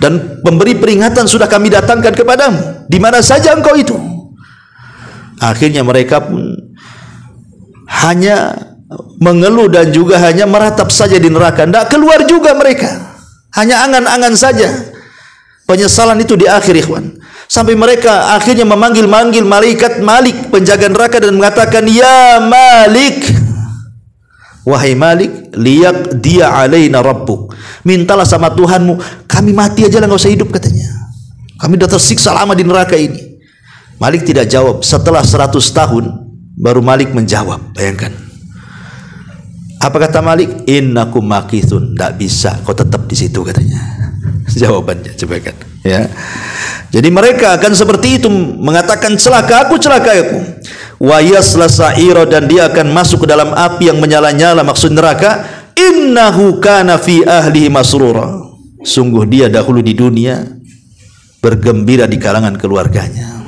Dan pemberi peringatan sudah kami datangkan kepadamu. Di mana saja engkau itu? Akhirnya mereka pun hanya mengeluh dan juga hanya meratap saja di neraka. Tidak keluar juga mereka. Hanya angan-angan saja. Penyesalan itu di akhir, ikhwan. Sampai mereka akhirnya memanggil-manggil malaikat Malik, penjaga neraka, dan mengatakan, ya Malik, wahai Malik, liyak dia alaina rabbuk. Mintalah sama Tuhanmu, kami mati aja lah, nggak usah hidup, katanya. Kami sudah tersiksa lama di neraka ini. Malik tidak jawab. Setelah 100 tahun baru Malik menjawab. Bayangkan. Apa kata Malik? Innakum makithun. Tidak bisa, kau tetap di situ, katanya. Jawabannya, coba kan, ya. Jadi mereka akan seperti itu, mengatakan celaka aku, wa yasla sa'ira, dan dia akan masuk ke dalam api yang menyala-nyala, maksud neraka. Innahu kana fi ahlihi masrura. Sungguh dia dahulu di dunia bergembira di kalangan keluarganya.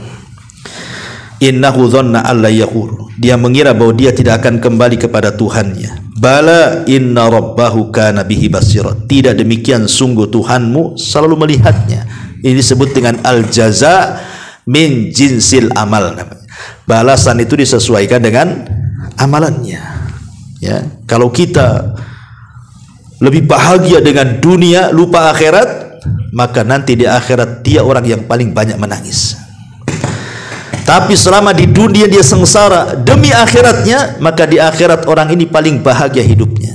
Innahu dhanna alla yaqur. Dia mengira bahwa dia tidak akan kembali kepada Tuhannya. Bala inna rabbahu kana bihi basira. Tidak demikian, sungguh Tuhanmu selalu melihatnya. Ini disebut dengan al-jaza min jinsil amal. Balasan itu disesuaikan dengan amalannya. Ya, kalau kita lebih bahagia dengan dunia, lupa akhirat, maka nanti di akhirat dia orang yang paling banyak menangis. Tapi selama di dunia dia sengsara demi akhiratnya, maka di akhirat orang ini paling bahagia hidupnya.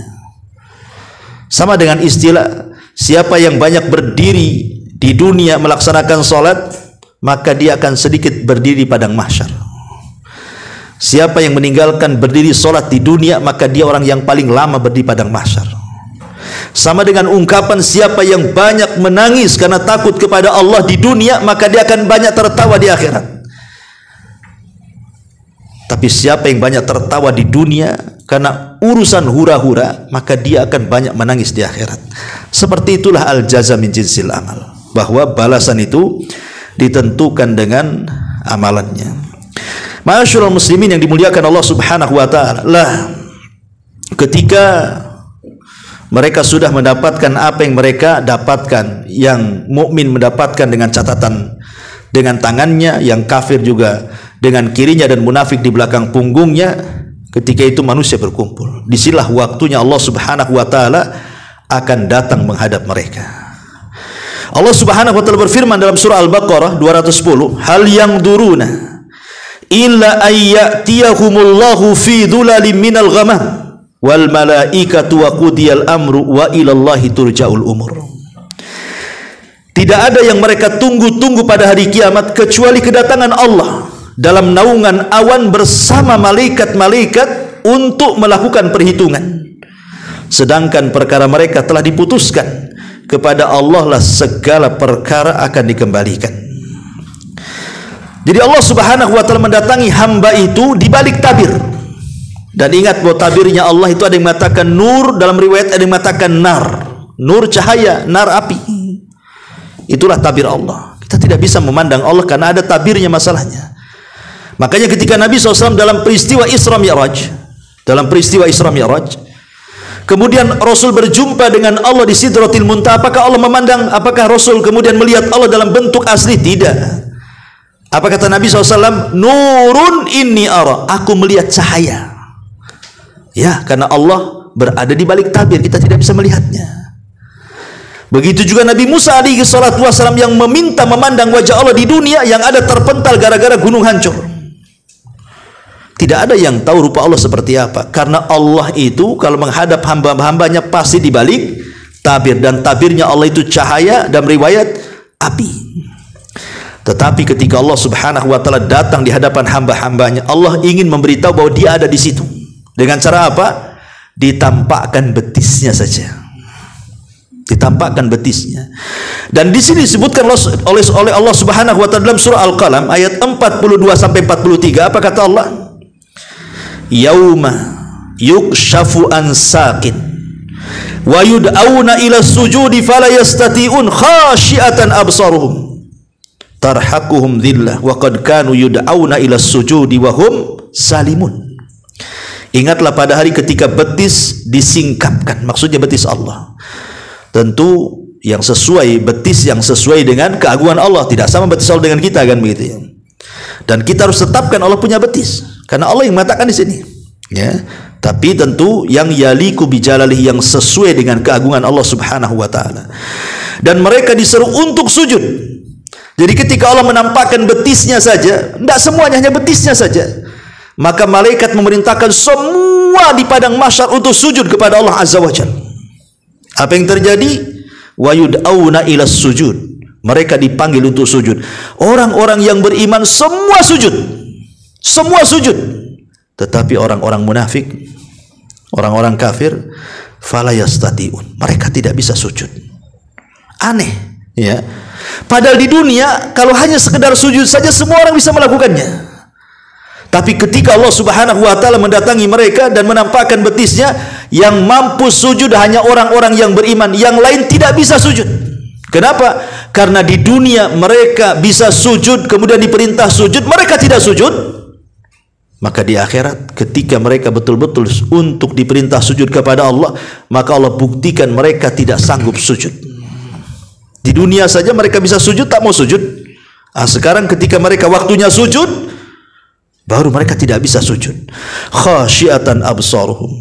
Sama dengan istilah, siapa yang banyak berdiri di dunia melaksanakan sholat, maka dia akan sedikit berdiri padang mahsyar. Siapa yang meninggalkan berdiri sholat di dunia, maka dia orang yang paling lama berdiri padang mahsyar. Sama dengan ungkapan, siapa yang banyak menangis karena takut kepada Allah di dunia, maka dia akan banyak tertawa di akhirat. Tapi siapa yang banyak tertawa di dunia karena urusan hura-hura, maka dia akan banyak menangis di akhirat. Seperti itulah al-jaza min jinsil amal, bahwa balasan itu ditentukan dengan amalannya. Ma'asyiral muslimin yang dimuliakan Allah Subhanahu wa taala, lah ketika mereka sudah mendapatkan apa yang mereka dapatkan, yang mukmin mendapatkan dengan catatan dengan tangannya, yang kafir juga dengan kirinya, dan munafik di belakang punggungnya. Ketika itu manusia berkumpul. Disinilah waktunya Allah Subhanahu wa taala akan datang menghadap mereka. Allah Subhanahu wa taala berfirman dalam surah Al-Baqarah 210, hal yang duruna illa ayyatiyahumullahu fi dhulalin minal ghamam wal malaikatu wa qudiyal amru wa ilallahi turja'ul umur. Tidak ada yang mereka tunggu-tunggu pada hari kiamat kecuali kedatangan Allah dalam naungan awan bersama malaikat-malaikat untuk melakukan perhitungan. Sedangkan perkara mereka telah diputuskan, kepada Allah lah segala perkara akan dikembalikan. Jadi Allah Subhanahu wa taala mendatangi hamba itu di balik tabir. Dan ingat bahwa tabirnya Allah itu ada yang mengatakan nur, dalam riwayat ada yang mengatakan nar. Nur cahaya, nar api. Itulah tabir Allah. Kita tidak bisa memandang Allah karena ada tabirnya masalahnya. Makanya ketika Nabi SAW dalam peristiwa Isra Mi'raj, kemudian Rasul berjumpa dengan Allah di Sidratil Muntaha, apakah Allah memandang, apakah Rasul kemudian melihat Allah dalam bentuk asli? Tidak. Apa kata Nabi SAW? Nurun inni ara, aku melihat cahaya. Ya, karena Allah berada di balik tabir, kita tidak bisa melihatnya. Begitu juga Nabi Musa alaihi salatu wasallam yang meminta memandang wajah Allah di dunia yang ada terpental gara-gara gunung hancur. Tidak ada yang tahu rupa Allah seperti apa, karena Allah itu kalau menghadap hamba-hambanya pasti di balik tabir, dan tabirnya Allah itu cahaya, dan riwayat api. Tetapi ketika Allah Subhanahu wa taala datang di hadapan hamba-hambanya, Allah ingin memberitahu bahwa dia ada di situ. Dengan cara apa? Ditampakkan betisnya saja. Ditampakkan betisnya. Dan di sini disebutkan oleh Allah Subhanahu wa taala dalam surah Al-Qalam ayat 42 sampai 43, apa kata Allah? Yauma yukshafu an saqin wa yud'auna ila sujudi fala yastati'un khashi'atan absaruhum tarhaquhum dhillah wa qad kanu yud'auna ila sujudi wa hum salimun. Ingatlah pada hari ketika betis disingkapkan, maksudnya betis Allah. Tentu yang sesuai, betis yang sesuai dengan keagungan Allah, tidak sama betis Allah dengan kita, kan begitu ya. Dan kita harus tetapkan Allah punya betis, karena Allah yang mengatakan di sini, ya. Tapi tentu yang yaliku bijalalih, yang sesuai dengan keagungan Allah Subhanahu wa taala. Dan mereka diseru untuk sujud. Jadi ketika Allah menampakkan betisnya saja, tidak semuanya, hanya betisnya saja, maka malaikat memerintahkan semua di padang mahsyar untuk sujud kepada Allah Azza wa Jalla. Apa yang terjadi? Wa yud'auna ila sujud. Mereka dipanggil untuk sujud. Orang-orang yang beriman semua sujud. Semua sujud. Tetapi orang-orang munafik, orang-orang kafir, fala yastati'un. Mereka tidak bisa sujud. Aneh, ya. Padahal di dunia kalau hanya sekedar sujud saja semua orang bisa melakukannya. Tapi ketika Allah Subhanahu wa taala mendatangi mereka dan menampakkan betisnya, yang mampu sujud hanya orang-orang yang beriman, yang lain tidak bisa sujud. Kenapa? Karena di dunia mereka bisa sujud, kemudian diperintah sujud, mereka tidak sujud. Maka di akhirat ketika mereka betul-betul untuk diperintah sujud kepada Allah, maka Allah buktikan mereka tidak sanggup sujud. Di dunia saja mereka bisa sujud, tak mau sujud. Sekarang ketika mereka waktunya sujud, baru mereka tidak bisa sujud. Khasyiatan absaruhum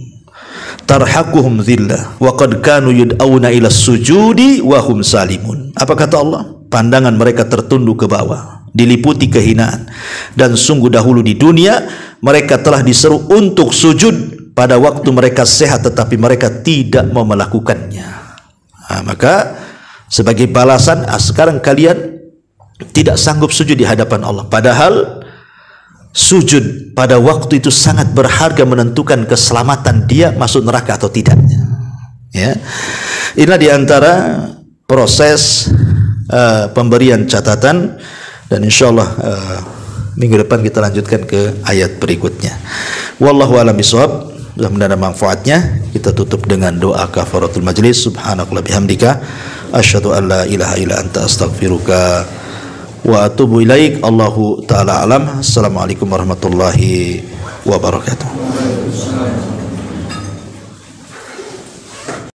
tarhaquhum dhillah wa qad kanu yud'auna ila sujudi wa hum salimun. Apa kata Allah? Pandangan mereka tertunduk ke bawah, diliputi kehinaan. Dan sungguh dahulu di dunia mereka telah diseru untuk sujud pada waktu mereka sehat, tetapi mereka tidak mau melakukannya. Maka sebagai balasan, sekarang kalian tidak sanggup sujud di hadapan Allah, padahal sujud pada waktu itu sangat berharga, menentukan keselamatan dia masuk neraka atau tidak. Ya, inilah diantara proses pemberian catatan, dan insyaallah minggu depan kita lanjutkan ke ayat berikutnya. Wallahu a'lam bishawab. Mudah-mudahan ada manfaatnya. Kita tutup dengan doa kafaratul majlis. Subhanakallah bihamdika asyhadu an la ilaha illa anta astaghfiruka wa atubu ilaik. Allahu ta'ala alam. Assalamualaikum warahmatullahi wabarakatuh.